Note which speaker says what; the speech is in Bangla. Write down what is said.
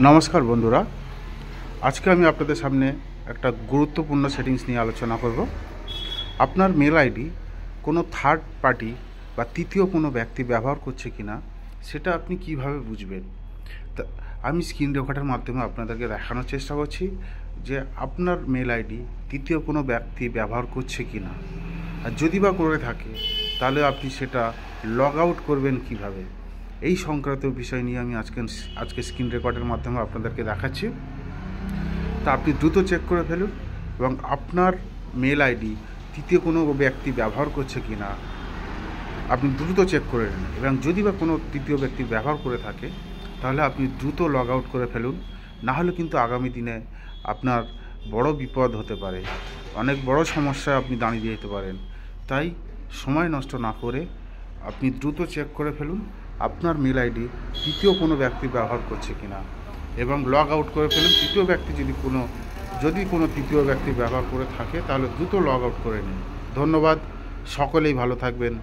Speaker 1: নমস্কার বন্ধুরা, আজকে আমি আপনাদের সামনে একটা গুরুত্বপূর্ণ সেটিংস নিয়ে আলোচনা করব। আপনার মেল আইডি কোনো থার্ড পার্টি বা তৃতীয় কোনো ব্যক্তি ব্যবহার করছে কিনা সেটা আপনি কিভাবে বুঝবেন। তা আমি স্ক্রিন রেকর্ডের মাধ্যমে আপনাদেরকে দেখানোর চেষ্টা করছি যে আপনার মেল আইডি তৃতীয় কোনো ব্যক্তি ব্যবহার করছে কিনা, আর যদি বা করে থাকে তাহলে আপনি সেটা লগ আউট করবেন কিভাবে। এই সংক্রান্ত বিষয় নিয়ে আমি আজকে স্ক্রিন রেকর্ডের মাধ্যমে আপনাদেরকে দেখাচ্ছি। তা আপনি দ্রুত চেক করে ফেলুন এবং আপনার মেল আইডি তৃতীয় কোনো ব্যক্তি ব্যবহার করছে কি না আপনি দ্রুত চেক করে নিন, এবং যদি বা কোনো তৃতীয় ব্যক্তি ব্যবহার করে থাকে তাহলে আপনি দ্রুত লগ আউট করে ফেলুন। না হলে কিন্তু আগামী দিনে আপনার বড় বিপদ হতে পারে, অনেক বড় সমস্যায় আপনি দাঁড়িয়ে যেতে পারেন। তাই সময় নষ্ট না করে আপনি দ্রুত চেক করে ফেলুন আপনার মেল আইডি তৃতীয় কোনো ব্যক্তি ব্যবহার করছে কিনা, এবং লগ আউট করে ফেলুন। তৃতীয় ব্যক্তি যদি কোনো তৃতীয় ব্যক্তি ব্যবহার করে থাকে তাহলে দ্রুত লগ আউট করে নিন। ধন্যবাদ, সকলেই ভালো থাকবেন।